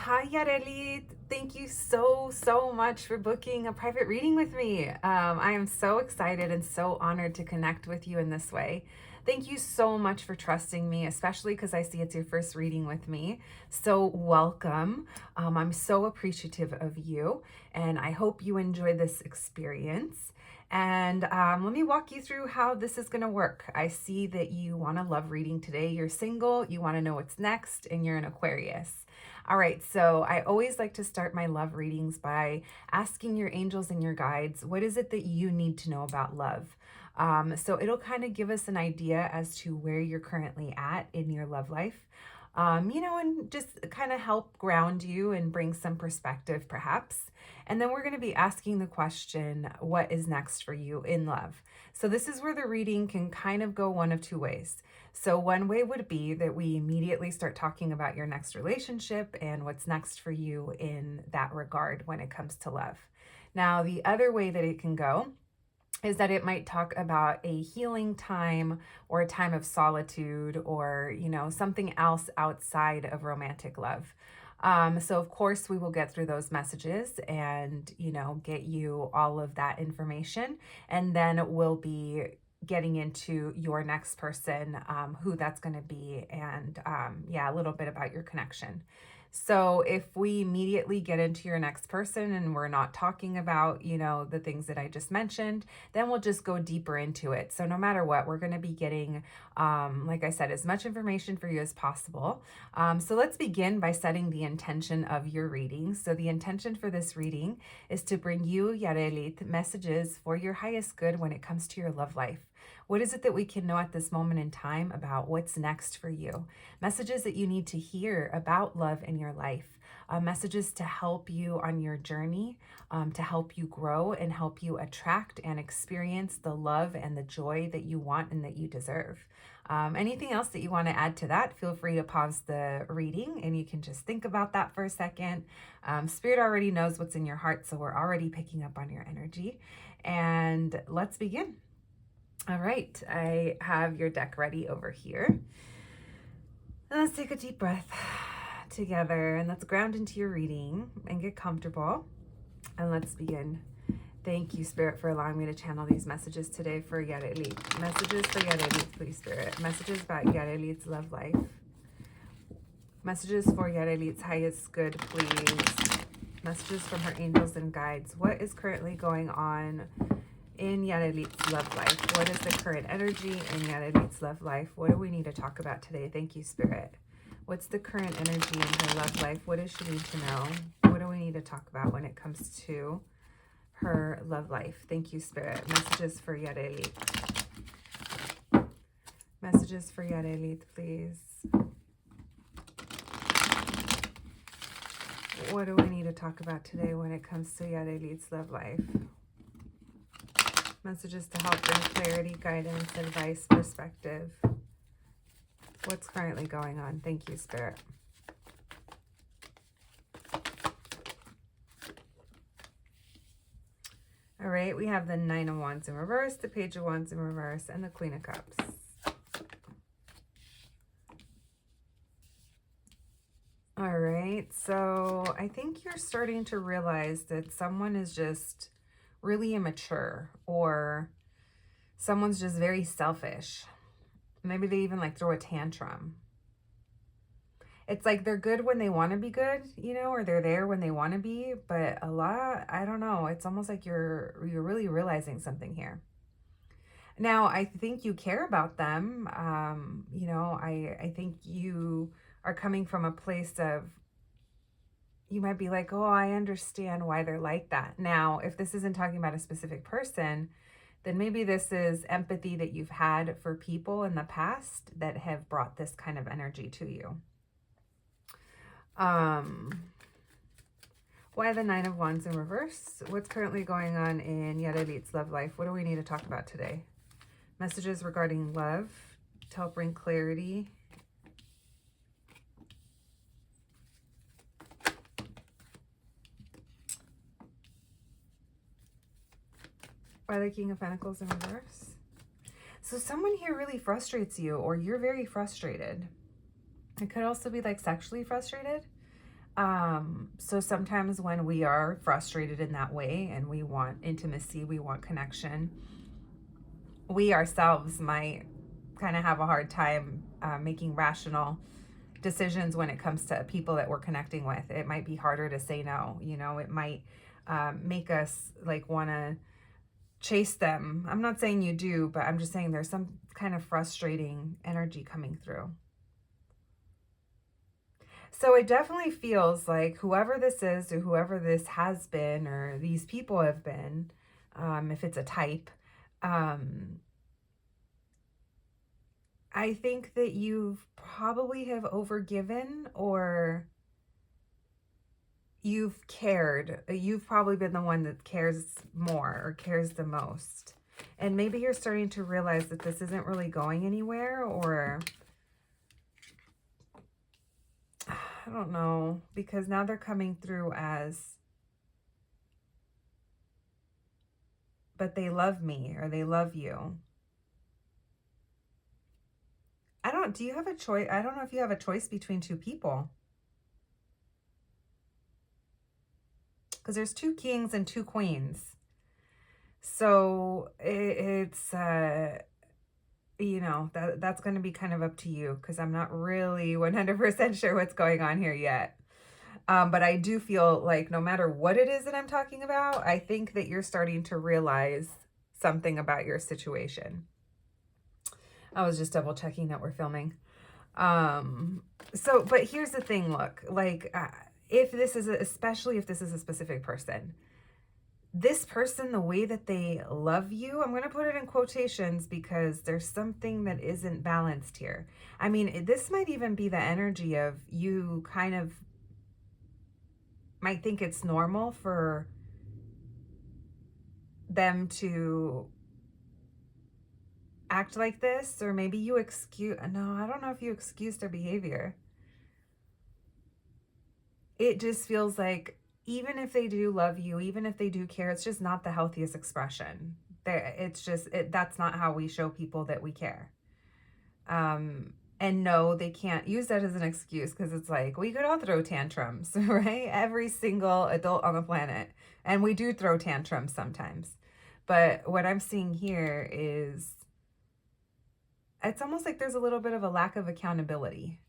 Hi, Yarelit. Thank you so much for booking a private reading with me. I am so excited and so honored to connect with you in this way. Thank you so much for trusting me, especially because I see it's your first reading with me. So welcome. I'm so appreciative of you, and I hope you enjoy this experience. And let me walk you through how this is going to work. I see that you want a love reading today. You're single, you want to know what's next, and you're an Aquarius. All right, so I always like to start my love readings by asking your angels and your guides, what is it that you need to know about love? So it'll kind of give us an idea as to where you're currently at in your love life. And just kind of help ground you and bring some perspective, perhaps. And then we're going to be asking the question, what is next for you in love? So this is where the reading can kind of go one of two ways. So one way would be that we immediately start talking about your next relationship and what's next for you in that regard when it comes to love. Now, the other way that it can go is that it might talk about a healing time or a time of solitude or, something else outside of romantic love. So of course we will get through those messages and, get you all of that information. And then we'll be getting into your next person, who that's going to be, and a little bit about your connection. So if we immediately get into your next person and we're not talking about, the things that I just mentioned, then we'll just go deeper into it. So no matter what, we're going to be getting, like I said, as much information for you as possible. So let's begin by setting the intention of your reading. So the intention for this reading is to bring you, Yarelit, messages for your highest good when it comes to your love life. What is it that we can know at this moment in time about what's next for you? Messages that you need to hear about love in your life. Messages to help you on your journey, to help you grow and help you attract and experience the love and the joy that you want and that you deserve. Anything else that you want to add to that, feel free to pause the reading and you can just think about that for a second. Spirit already knows what's in your heart, so we're already picking up on your energy. And let's begin. All right, I have your deck ready over here. And let's take a deep breath together and let's ground into your reading and get comfortable. And let's begin. Thank you, Spirit, for allowing me to channel these messages today for Yarelit. Messages for Yarelit, please, Spirit. Messages about Yarelit's love life. Messages for Yarelit's highest good, please. Messages from her angels and guides. What is currently going on in Yarelit's love life? What is the current energy in Yarelit's love life? What do we need to talk about today? Thank you, Spirit. What's the current energy in her love life? What does she need to know? What do we need to talk about when it comes to her love life? Thank you, Spirit. Messages for Yarelit. Messages for Yarelit, please. What do we need to talk about today when it comes to Yarelit's love life? Messages to help bring clarity, guidance, advice, perspective. What's currently going on? Thank you, Spirit. All right, we have the Nine of Wands in reverse, the Page of Wands in reverse, and the Queen of Cups. All right, so I think you're starting to realize that someone is just really immature, or someone's just very selfish. Maybe they even throw a tantrum. It's like they're good when they want to be good, or they're there when they want to be, but a lot, I don't know, it's almost like you're really realizing something here. Now, I think you care about them. I think you are coming from a place of, you might be like, oh, I understand why they're like that. Now, if this isn't talking about a specific person, then maybe this is empathy that you've had for people in the past that have brought this kind of energy to you. Why the Nine of Wands in reverse? What's currently going on in Yarelit's love life? What do we need to talk about today? Messages regarding love to help bring clarity. By the King of Pentacles in reverse. So someone here really frustrates you, or you're very frustrated. It could also be sexually frustrated. So sometimes when we are frustrated in that way and we want intimacy, we want connection, we ourselves might kind of have a hard time making rational decisions when it comes to people that we're connecting with. It might be harder to say no. It might make us like want to chase them. I'm not saying you do, but I'm just saying there's some kind of frustrating energy coming through. So it definitely feels like whoever this is or whoever this has been or these people have been, if it's a type, um, I think that you've probably have overgiven or you've cared. You've probably been the one that cares more or cares the most. And maybe you're starting to realize that this isn't really going anywhere, or I don't know, because now they're coming through as, but they love me or they love you. Do you have a choice? I don't know if you have a choice between two people. Because there's two kings and two queens. So it's, that's going to be kind of up to you, because I'm not really 100% sure what's going on here yet. But I do feel like no matter what it is that I'm talking about, I think that you're starting to realize something about your situation. I was just double checking that we're filming. But here's the thing, look, like, if this is, especially if this is a specific person, this person, the way that they love you, I'm going to put it in quotations because there's something that isn't balanced here. I mean, this might even be the energy of you kind of might think it's normal for them to act like this, or maybe you no, I don't know if you excuse their behavior. It just feels like even if they do love you, even if they do care, it's just not the healthiest expression. That's not how we show people that we care. And no, they can't use that as an excuse, because it's like we could all throw tantrums, right? Every single adult on the planet. And we do throw tantrums sometimes. But what I'm seeing here is it's almost like there's a little bit of a lack of accountability.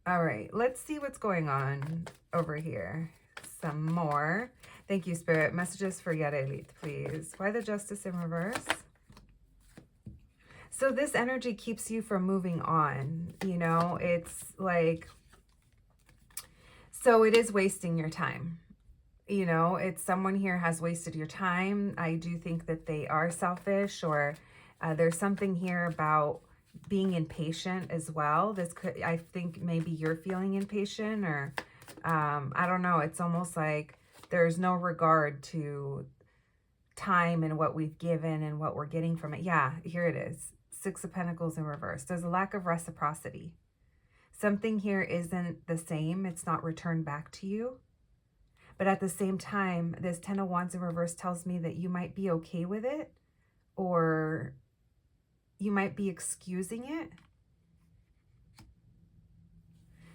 All right, let's see what's going on over here. Some more. Thank you, Spirit. Messages for Yarelit, please. Why the Justice in reverse? So this energy keeps you from moving on. It's like, so it is wasting your time. It's someone here has wasted your time. I do think that they are selfish, or there's something here about being impatient as well. I think maybe you're feeling impatient, or I don't know. It's almost like there's no regard to time and what we've given and what we're getting from it. Yeah, here it is. 6 of Pentacles in reverse. There's a lack of reciprocity. Something here isn't the same. It's not returned back to you. But at the same time, this 10 of Wands in reverse tells me that you might be okay with it, or you might be excusing it.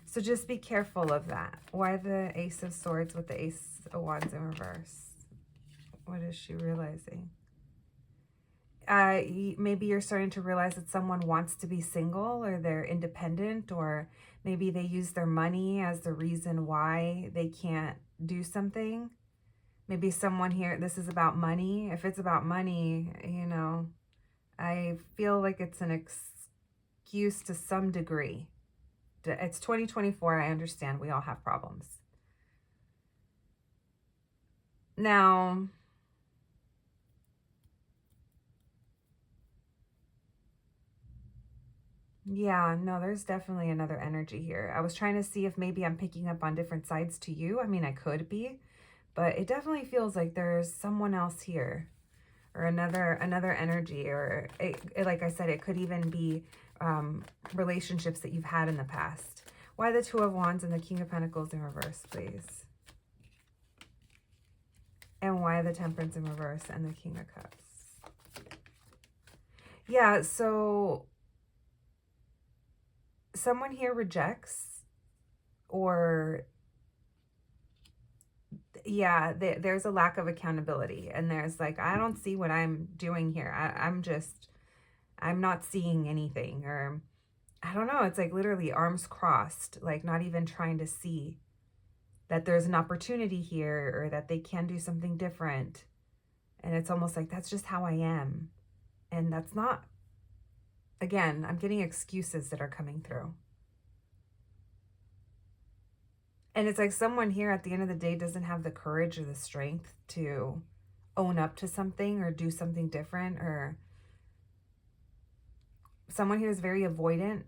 So just be careful of that. Why the Ace of Swords with the Ace of Wands in reverse? What is she realizing? Maybe you're starting to realize that someone wants to be single, or they're independent, or maybe they use their money as the reason why they can't do something. Maybe someone here, this is about money. If it's about money, I feel like it's an excuse to some degree. It's 2024. I understand we all have problems. Now, yeah, no, there's definitely another energy here. I was trying to see if maybe I'm picking up on different sides to you. I mean, I could be, but it definitely feels like there's someone else here, or another energy, or like I said, it could even be relationships that you've had in the past. Why the 2 of Wands and the King of Pentacles in reverse, please? And why the Temperance in reverse and the King of Cups? Yeah, so someone here rejects, or yeah, there's a lack of accountability, and there's like, I don't see what I'm doing here. I'm not seeing anything, or I don't know. It's like literally arms crossed, like not even trying to see that there's an opportunity here, or that they can do something different. And it's almost like, that's just how I am. And that's not, again, I'm getting excuses that are coming through. And it's like someone here at the end of the day doesn't have the courage or the strength to own up to something or do something different, or someone here is very avoidant.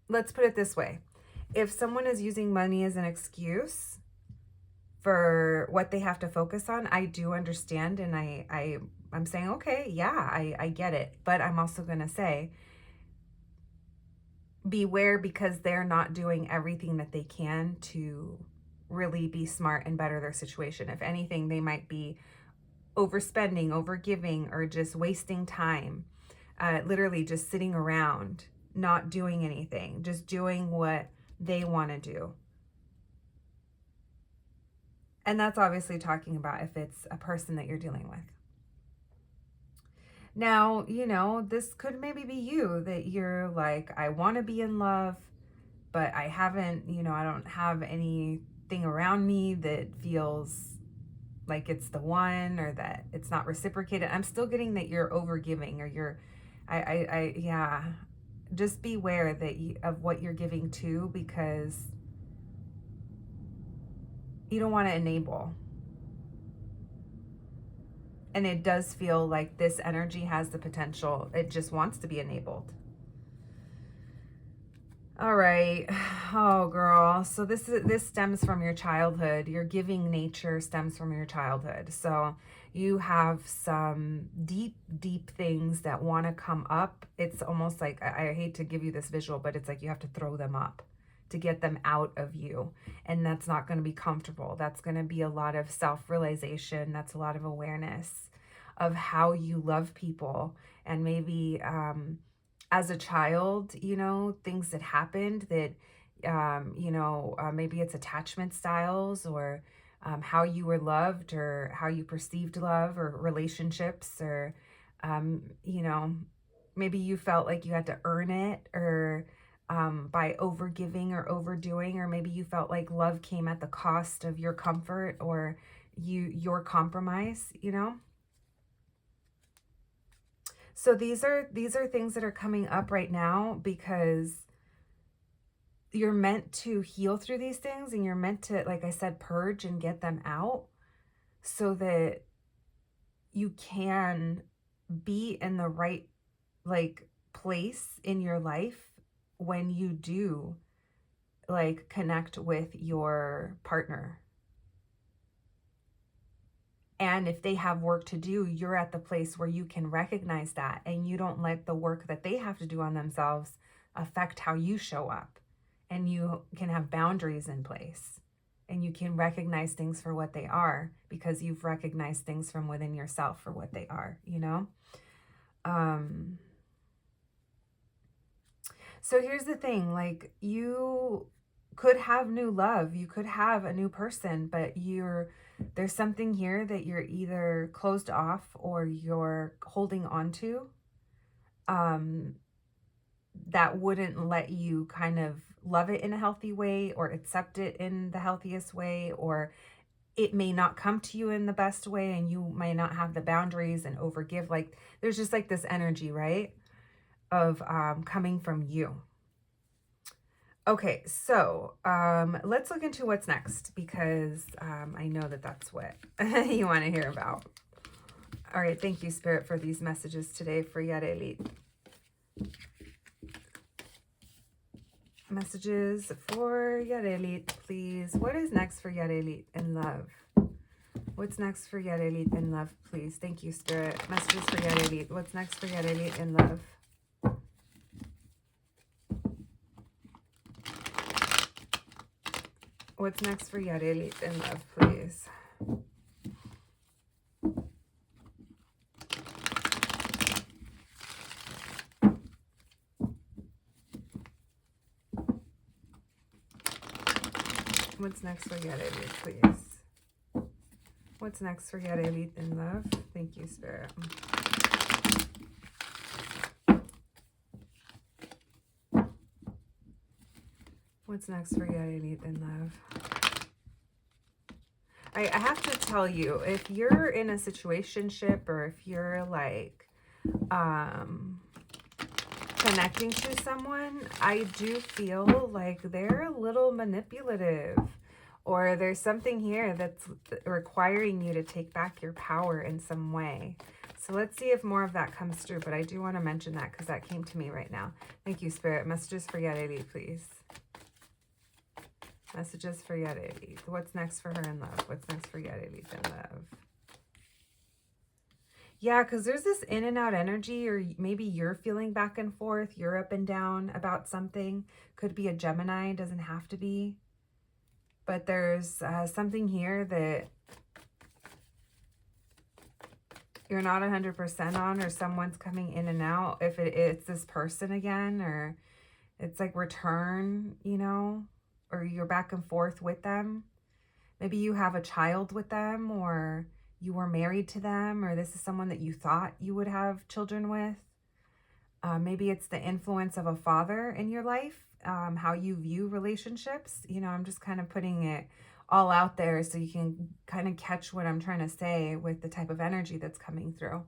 Let's put it this way. If someone is using money as an excuse for what they have to focus on, I do understand, and I'm saying, okay, yeah, I get it. But I'm also going to say, beware, because they're not doing everything that they can to really be smart and better their situation. If anything, they might be overspending, overgiving, or just wasting time, literally just sitting around, not doing anything, just doing what they want to do. And that's obviously talking about if it's a person that you're dealing with. Now, this could maybe be you, that you're like, I want to be in love, but I haven't, I don't have anything around me that feels like it's the one, or that it's not reciprocated. I'm still getting that you're overgiving, or yeah, just beware that of what you're giving to, because you don't want to enable. And it does feel like this energy has the potential. It just wants to be enabled. All right. Oh, girl. So this stems from your childhood. Your giving nature stems from your childhood. So you have some deep, deep things that want to come up. It's almost like, I hate to give you this visual, but it's like you have to throw them up to get them out of you. And that's not going to be comfortable. That's going to be a lot of self-realization. That's a lot of awareness of how you love people. And maybe as a child, things that happened that, maybe it's attachment styles, or how you were loved, or how you perceived love, or relationships, or, maybe you felt like you had to earn it, or by overgiving or overdoing, or maybe you felt like love came at the cost of your comfort, or your compromise, So these are things that are coming up right now, because you're meant to heal through these things, and you're meant to, like I said, purge and get them out, so that you can be in the right place in your life when you do connect with your partner. And if they have work to do, you're at the place where you can recognize that, and you don't let the work that they have to do on themselves affect how you show up. And you can have boundaries in place, and you can recognize things for what they are, because you've recognized things from within yourself for what they are, So here's the thing, you could have new love, you could have a new person, but there's something here that you're either closed off, or you're holding on to, that wouldn't let you kind of love it in a healthy way, or accept it in the healthiest way, or it may not come to you in the best way, and you may not have the boundaries and overgive. There's just this energy, right, of coming from you. Okay, so let's look into what's next, because I know that that's what you want to hear about. All right, thank you, Spirit, for these messages today for Yarelit. Messages for Yarelit, please. What is next for Yarelit in love? What's next for Yarelit in love, please? Thank you, Spirit. Messages for Yarelit. What's next for Yarelit in love? What's next for Yarelit in love, please? What's next for Yarelit, please? What's next for Yarelit in love? Thank you, Spirit. What's next for Yarelit in love? I have to tell you, if you're in a situationship or if you're like connecting to someone, I do feel like they're a little manipulative, or there's something here that's requiring you to take back your power in some way. So let's see if more of that comes through, but I do want to mention that because that came to me right now. Thank you, Spirit. Messages for Yarelit, please. Messages for Yarelit. What's next for her in love? What's next for Yarelit in love? Yeah, because there's this in and out energy, or maybe you're feeling back and forth. You're up and down about something. Could be a Gemini. Doesn't have to be. But there's something here that you're not 100% on, or someone's coming in and out. If it's this person again, or it's like return, you know, or you're back and forth with them. Maybe you have a child with them, or you were married to them, or this is someone that you thought you would have children with. Maybe it's the influence of a father in your life, how you view relationships. You know, I'm just kind of putting it all out there so you can kind of catch what I'm trying to say with the type of energy that's coming through.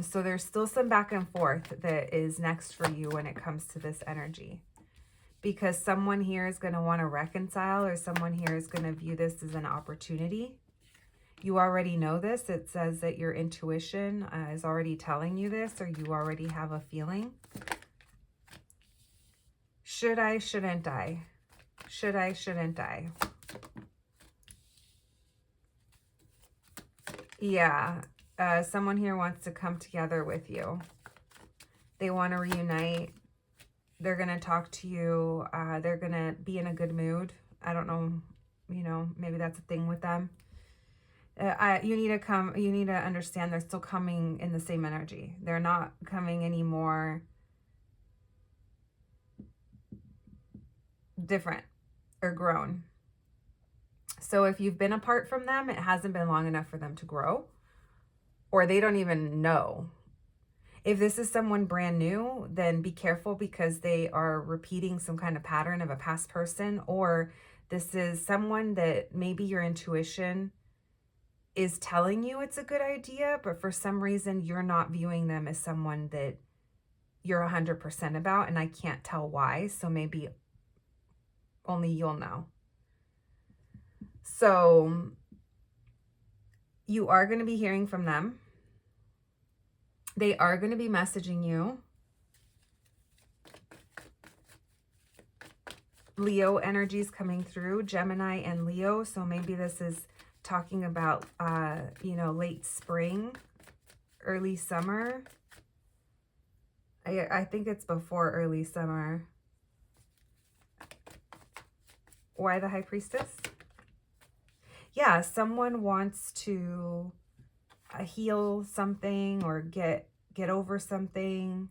So there's still some back and forth that is next for you when it comes to this energy. Because someone here is going to want to reconcile, or someone here is going to view this as an opportunity. You already know this. It says that your intuition is already telling you this, or you already have a feeling. Should I, shouldn't I? Should I, shouldn't I? Yeah, someone here wants to come together with you. They want to reunite. They're going to talk to you. They're going to be in a good mood. I don't know, you know, maybe that's a thing with them. You need to understand they're still coming in the same energy. They're not coming any more different or grown. So if you've been apart from them, it hasn't been long enough for them to grow, or they don't even know. If this is someone brand new, then be careful, because they are repeating some kind of pattern of a past person, or this is someone that maybe your intuition is telling you it's a good idea, but for some reason you're not viewing them as someone that you're 100% about, and I can't tell why, so maybe only you'll know. So you are going to be hearing from them. They are going to be messaging you. Leo energies coming through, Gemini and Leo. So maybe this is talking about, you know, late spring, early summer. I think it's before early summer. Why the High Priestess? Yeah, someone wants to heal something, or get over something,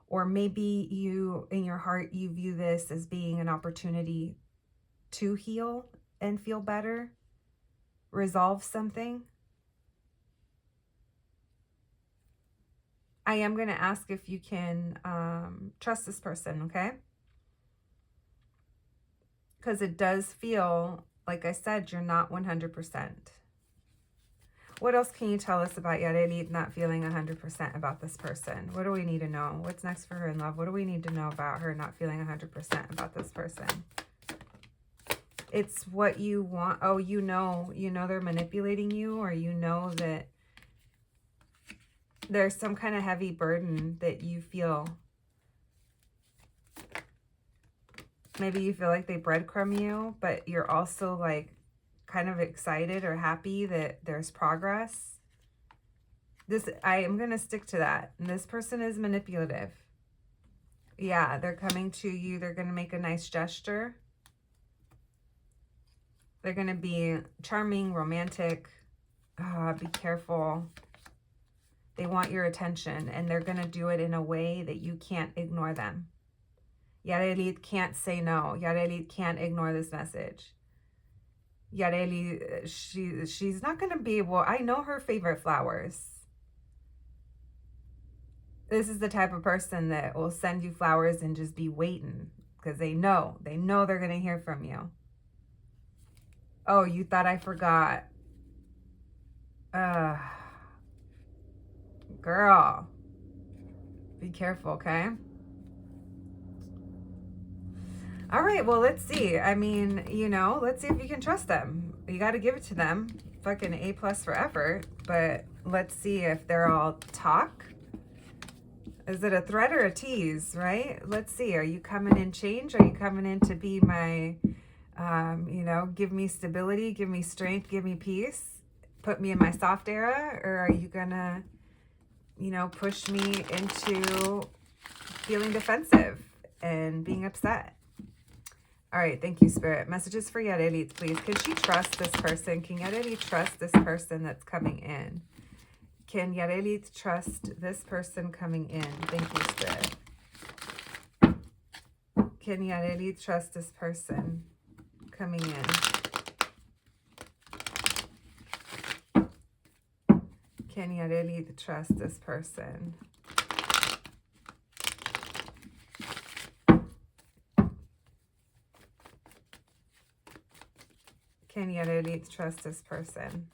or maybe you, in your heart, you view this as being an opportunity to heal and feel better, resolve something. I am going to ask if you can trust this person, okay? Because it does feel, like I said, you're not 100%. What else can you tell us about Yarelit not feeling 100% about this person? What do we need to know? What's next for her in love? What do we need to know about her not feeling 100% about this person? It's what you want. Oh, you know they're manipulating you, or you know that there's some kind of heavy burden that you feel. Maybe you feel like they breadcrumb you, but you're also like kind of excited or happy that there's progress. I am going to stick to that. And this person is manipulative. Yeah, they're coming to you. They're going to make a nice gesture. They're going to be charming, romantic. Be careful. They want your attention, and they're going to do it in a way that you can't ignore them. Yarelit can't say no. Yarelit can't ignore this message. Yarelit, she's not going to be able, I know her favorite flowers. This is the type of person that will send you flowers and just be waiting because they know they're going to hear from you. Oh, you thought I forgot. Uh, Girl, be careful, okay? All right, well, let's see. I mean, let's see if you can trust them. You got to give it to them. Fucking A+ for effort. But let's see if they're all talk. Is it a threat or a tease, right? Let's see. Are you coming in change? Are you coming in to be my, give me stability, give me strength, give me peace, put me in my soft era? Or are you going to, push me into feeling defensive and being upset? All right, thank you, Spirit. Messages for Yarelit, please. Can she trust this person? Can Yarelit trust this person that's coming in? Can Yarelit trust this person coming in? Thank you, Spirit. Can Yarelit trust this person coming in? Can Yarelit trust this person? Can Yarelit trust this person?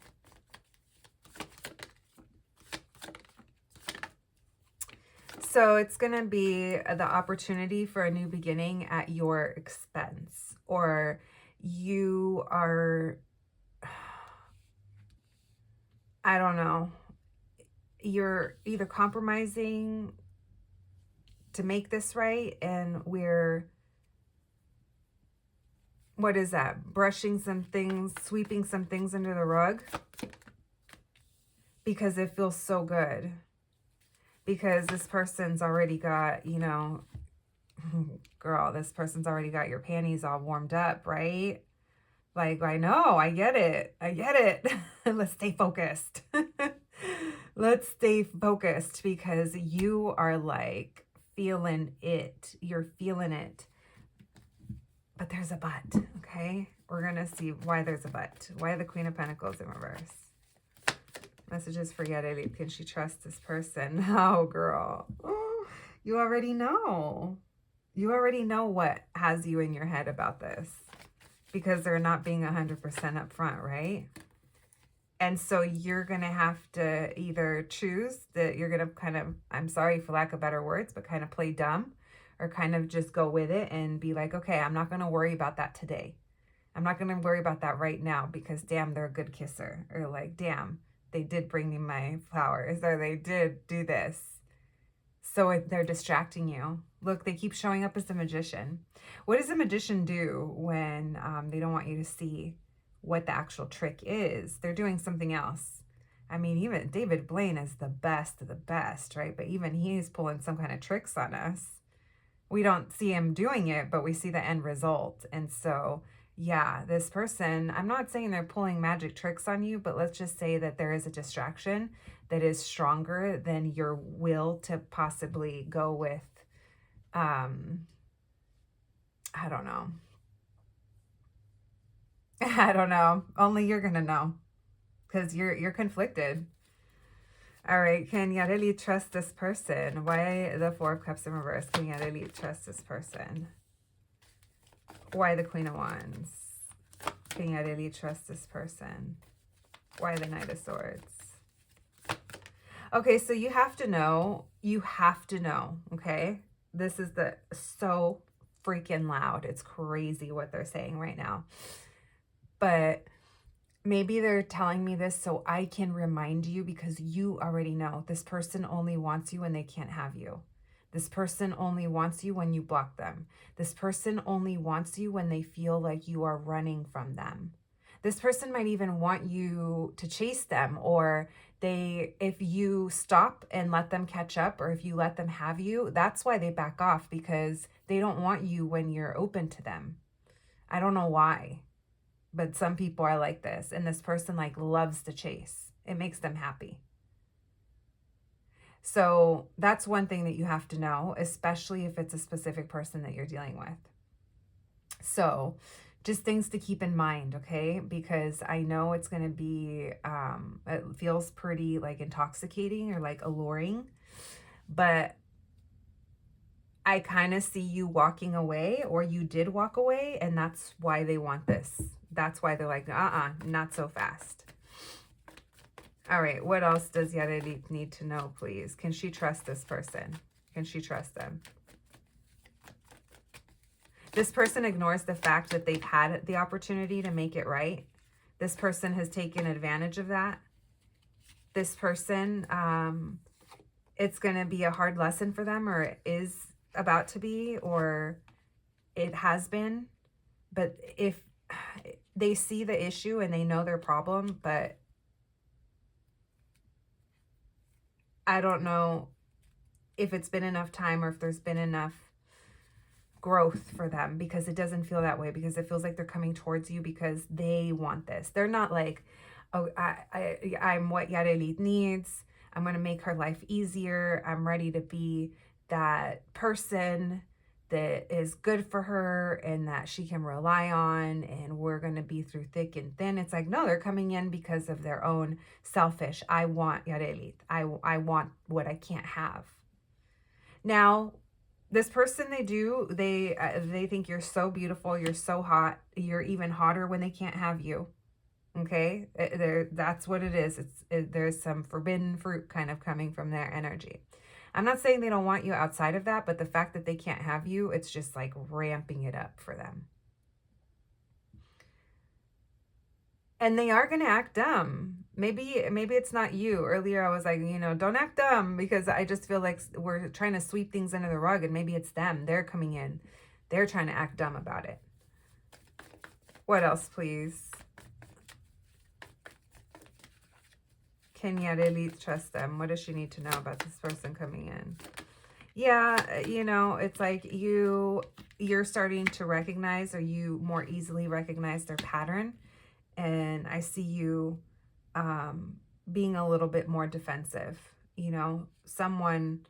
So it's going to be the opportunity for a new beginning at your expense. Or you are, I don't know, you're either compromising to make this right, and we're, what is that? Brushing some things, sweeping some things under the rug because it feels so good. Because this person's already got, girl, this person's already got your panties all warmed up, right? Like, I know, I get it. Let's stay focused. Let's stay focused because you are like feeling it. You're feeling it. But there's a but, okay? We're going to see why there's a but. Why the Queen of Pentacles in reverse? Messages for Yarelit. Can she trust this person? Oh, girl. Oh, you already know. You already know what has you in your head about this. Because they're not being 100% upfront, right? And so you're going to have to either choose that you're going to kind of, I'm sorry for lack of better words, but kind of play dumb. Or kind of just go with it and be like, okay, I'm not going to worry about that today. I'm not going to worry about that right now because damn, they're a good kisser. Or like, damn, they did bring me my flowers. Or they did do this. So they're distracting you. Look, they keep showing up as a magician. What does a magician do when they don't want you to see what the actual trick is? They're doing something else. I mean, even David Blaine is the best of the best, right? But even he's pulling some kind of tricks on us. We don't see him doing it, but we see the end result. And so, yeah, this person, I'm not saying they're pulling magic tricks on you, but let's just say that there is a distraction that is stronger than your will to possibly go with, I don't know. I don't know. Only you're going to know because you're conflicted. All right, can Yarelit trust this person? Why the Four of Cups in reverse? Can Yarelit trust this person? Why the Queen of Wands? Can Yarelit trust this person? Why the Knight of Swords? Okay, so you have to know, okay? This is so freaking loud. It's crazy what they're saying right now. But maybe they're telling me this so I can remind you because you already know this person only wants you when they can't have you. This person only wants you when you block them. This person only wants you when they feel like you are running from them. This person might even want you to chase them, or if you stop and let them catch up, or if you let them have you, that's why they back off, because they don't want you when you're open to them. I don't know why. But some people are like this, and this person like loves to chase. It makes them happy. So that's one thing that you have to know, especially if it's a specific person that you're dealing with. So just things to keep in mind, okay? Because I know it's going to be, it feels pretty like intoxicating or like alluring, but I kind of see you walking away, or you did walk away, and that's why they want this. That's why they're like, not so fast. All right, what else does Yarelit need to know, please? Can she trust this person? Can she trust them? This person ignores the fact that they've had the opportunity to make it right. This person has taken advantage of that. This person, it's going to be a hard lesson for them, or it is about to be, or it has been. But if they see the issue and they know their problem, but I don't know if it's been enough time or if there's been enough growth for them, because it doesn't feel that way, because it feels like they're coming towards you because they want this. They're not like, oh, I'm what Yarelit needs. I'm going to make her life easier. I'm ready to be that person that is good for her and that she can rely on, and we're going to be through thick and thin. It's like, no, they're coming in because of their own selfish, I want Yarelit. I want what I can't have. Now, this person, they think you're so beautiful, you're so hot, you're even hotter when they can't have you. Okay, that's what it is. There's some forbidden fruit kind of coming from their energy. I'm not saying they don't want you outside of that, but the fact that they can't have you, it's just like ramping it up for them. And they are going to act dumb. Maybe it's not you. Earlier I was like, don't act dumb, because I just feel like we're trying to sweep things under the rug, and maybe it's them. They're coming in. They're trying to act dumb about it. What else, please? Can Yarelit trust them? What does she need to know about this person coming in? Yeah, it's like you're starting to recognize, or you more easily recognize their pattern. And I see you being a little bit more defensive. Someone,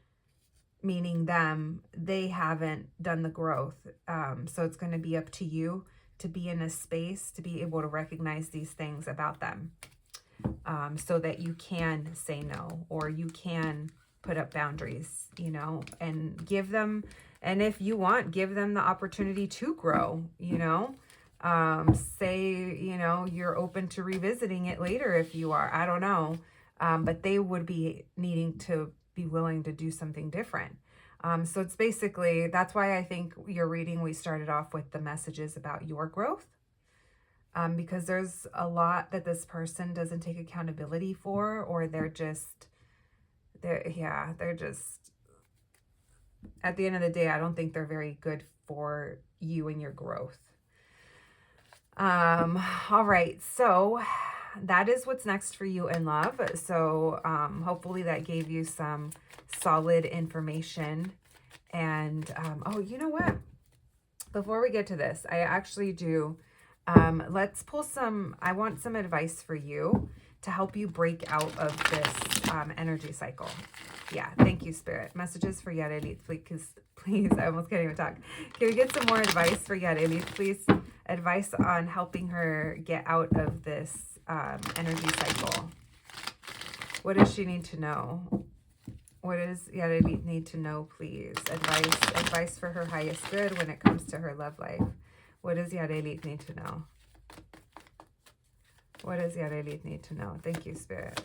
meaning them, they haven't done the growth. So it's going to be up to you to be in a space to be able to recognize these things about them, so that you can say no, or you can put up boundaries, and give them, and if you want, give them the opportunity to grow, say, you're open to revisiting it later if you are, I don't know. But they would be needing to be willing to do something different. So it's basically, that's why I think your reading, we started off with the messages about your growth. Because there's a lot that this person doesn't take accountability for, or they're just, at the end of the day, I don't think they're very good for you and your growth. All right, so that is what's next for you in love. So hopefully that gave you some solid information. And oh, you know what? Before we get to this, I actually do, let's pull some, I want some advice for you to help you break out of this energy cycle. Yeah, thank you, Spirit. Messages for Yarelit, please, I almost can't even talk. Can we get some more advice for Yarelit, please? Advice on helping her get out of this energy cycle. What does she need to know? What does Yarelit need to know, please? Advice for her highest good when it comes to her love life. What does Yarelit need to know? What does Yarelit need to know? Thank you, Spirit.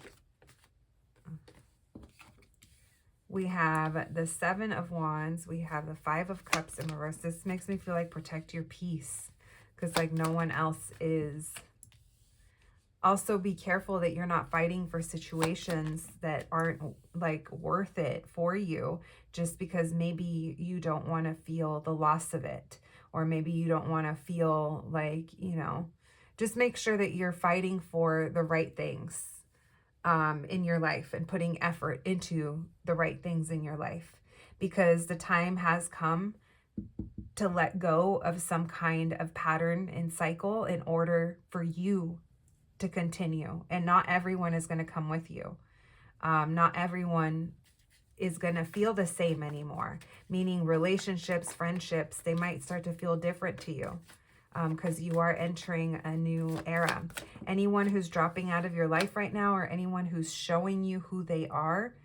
We have the Seven of Wands. We have the Five of Cups in reverse. This makes me feel like protect your peace, because like no one else is. Also be careful that you're not fighting for situations that aren't like worth it for you, just because maybe you don't want to feel the loss of it, or maybe you don't want to feel like, just make sure that you're fighting for the right things in your life, and putting effort into the right things in your life, because the time has come to let go of some kind of pattern and cycle in order for you to continue. And not everyone is going to come with you. Not everyone is going to feel the same anymore, meaning relationships, friendships, they might start to feel different to you. because you are entering a new era. Anyone who's dropping out of your life right now, or anyone who's showing you who they are,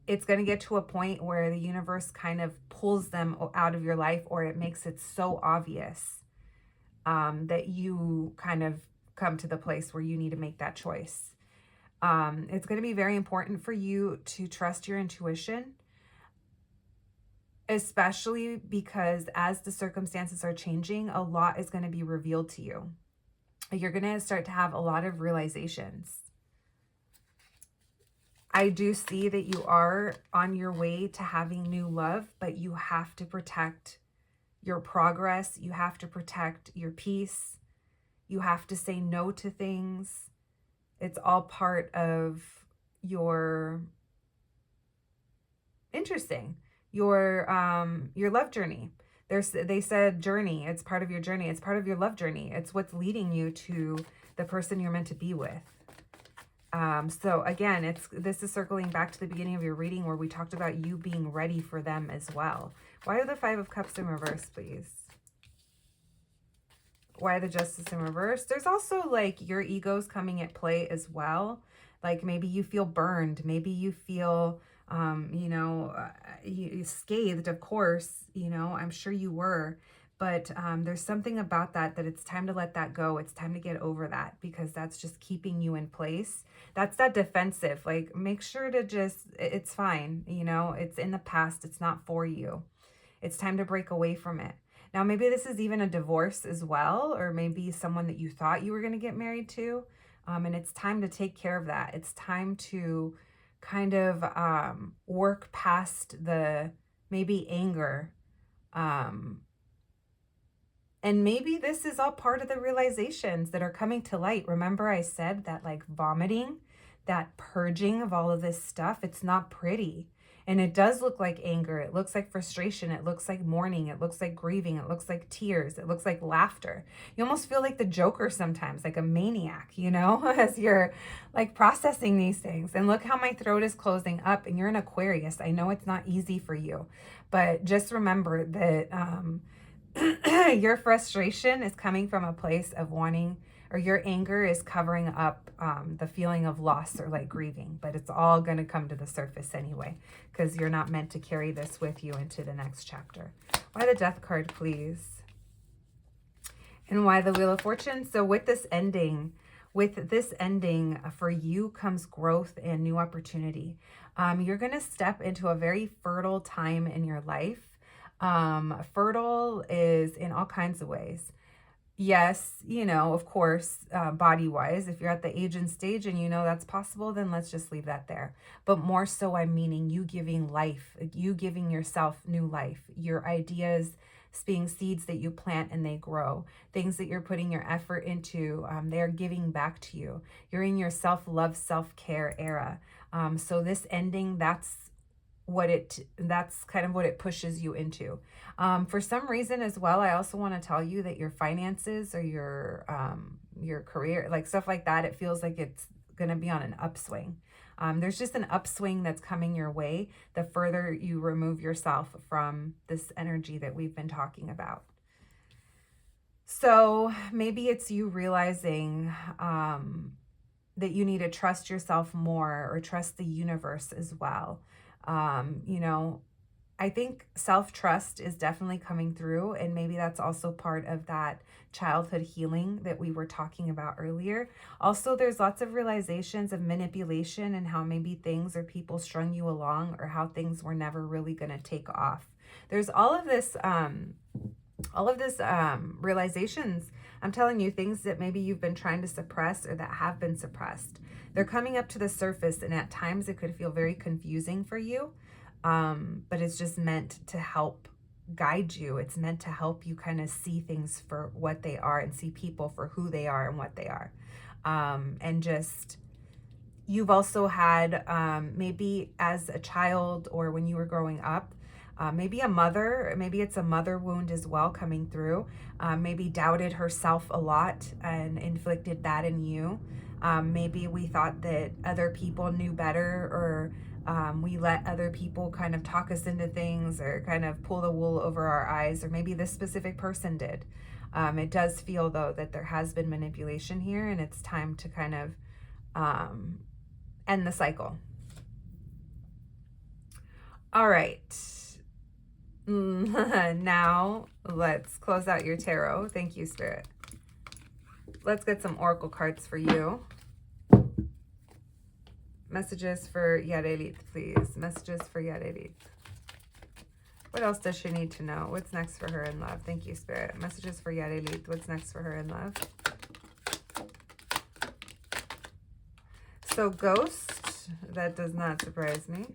it's going to get to a point where the universe kind of pulls them out of your life, or it makes it so obvious that you kind of come to the place where you need to make that choice. It's going to be very important for you to trust your intuition, especially because as the circumstances are changing, a lot is going to be revealed to you. You're going to start to have a lot of realizations. I do see that you are on your way to having new love, but you have to protect your progress. You have to protect your peace. You have to say no to things. It's all part of your your love journey. They said journey. It's part of your journey. It's part of your love journey. It's what's leading you to the person you're meant to be with. So again, this is circling back to the beginning of your reading where we talked about you being ready for them as well. Why are the 5 of Cups in reverse, please? Why the Justice in reverse? There's also like your ego's coming at play as well. Like maybe you feel burned. Maybe you feel, you scathed, of course, I'm sure you were. But there's something about that it's time to let that go. It's time to get over that, because that's just keeping you in place. That's that defensive. Like, make sure to it's fine. It's in the past. It's not for you. It's time to break away from it. Now, maybe this is even a divorce as well, or maybe someone that you thought you were going to get married to. And it's time to take care of that. It's time to kind of work past the maybe anger. And maybe this is all part of the realizations that are coming to light. Remember I said that like vomiting, that purging of all of this stuff, it's not pretty. And it does look like anger. It looks like frustration. It looks like mourning. It looks like grieving. It looks like tears. It looks like laughter. You almost feel like the Joker sometimes, like a maniac, as you're like processing these things. And look how my throat is closing up, and you're an Aquarius. I know it's not easy for you, but just remember that your frustration is coming from a place of wanting, or your anger is covering up the feeling of loss or like grieving, but it's all going to come to the surface anyway, because you're not meant to carry this with you into the next chapter. Why the Death card, please? And why the Wheel of Fortune? So with this ending, for you comes growth and new opportunity. You're going to step into a very fertile time in your life. Fertile is in all kinds of ways. Yes, of course, body-wise, if you're at the age and stage and that's possible, then let's just leave that there. But more so, I'm meaning you giving life, you giving yourself new life, your ideas being seeds that you plant and they grow, things that you're putting your effort into, they're giving back to you. You're in your self-love, self-care era. So this ending, that's kind of what it pushes you into. For some reason as well, I also want to tell you that your finances or your career, like stuff like that, it feels like it's going to be on an upswing. There's just an upswing that's coming your way the further you remove yourself from this energy that we've been talking about. So maybe it's you realizing that you need to trust yourself more, or trust the universe as well. I think self-trust is definitely coming through, and maybe that's also part of that childhood healing that we were talking about earlier. Also, there's lots of realizations of manipulation and how maybe things or people strung you along, or how things were never really going to take off. There's all of this realizations. I'm telling you, things that maybe you've been trying to suppress or that have been suppressed. They're coming up to the surface, and at times it could feel very confusing for you. But it's just meant to help guide you. It's meant to help you kind of see things for what they are, and see people for who they are and what they are. And just, you've also had, maybe as a child or when you were growing up, maybe it's a mother wound as well coming through. Maybe doubted herself a lot and inflicted that in you. Maybe we thought that other people knew better, or We let other people kind of talk us into things or kind of pull the wool over our eyes, or maybe this specific person did. It does feel, though, that there has been manipulation here, and it's time to kind of end the cycle. All right. Now let's close out your tarot. Thank you, Spirit. Let's get some oracle cards for you. Messages for Yarelit, please. Messages for Yarelit. What else does she need to know? What's next for her in love? Thank you, Spirit. Messages for Yarelit. What's next for her in love? So, Ghost. That does not surprise me.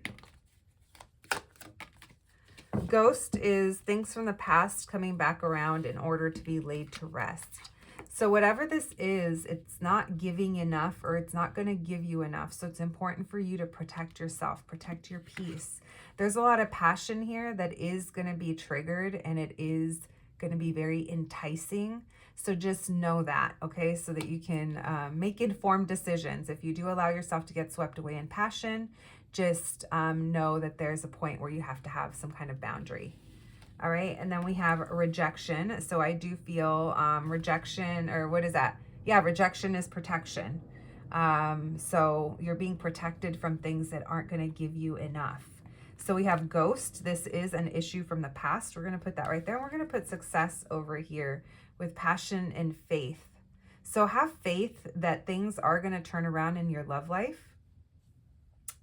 Ghost is things from the past coming back around in order to be laid to rest. So whatever this is, it's not giving enough, or it's not going to give you enough. So it's important for you to protect yourself, protect your peace. There's a lot of passion here that is going to be triggered, and it is going to be very enticing. So just know that, okay? So that you can make informed decisions. If you do allow yourself to get swept away in passion, just know that there's a point where you have to have some kind of boundary. All right, and then we have rejection. So I do feel rejection, or what is that? Yeah, rejection is protection. So you're being protected from things that aren't going to give you enough. So we have ghost. This is an issue from the past. We're going to put that right there. We're going to put success over here with passion and faith. So have faith that things are going to turn around in your love life.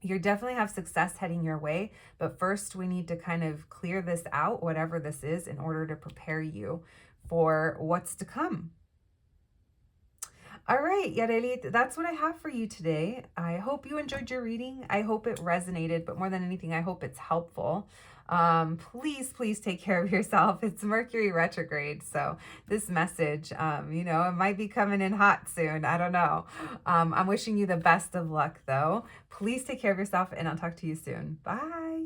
You definitely have success heading your way, but first we need to kind of clear this out, whatever this is, in order to prepare you for what's to come. All right, Yarelit, that's what I have for you today. I hope you enjoyed your reading. I hope it resonated, but more than anything, I hope it's helpful. Please take care of yourself. It's Mercury retrograde, so this message, it might be coming in hot soon. I don't know. I'm wishing you the best of luck, though. Please take care of yourself, and I'll talk to you soon. Bye.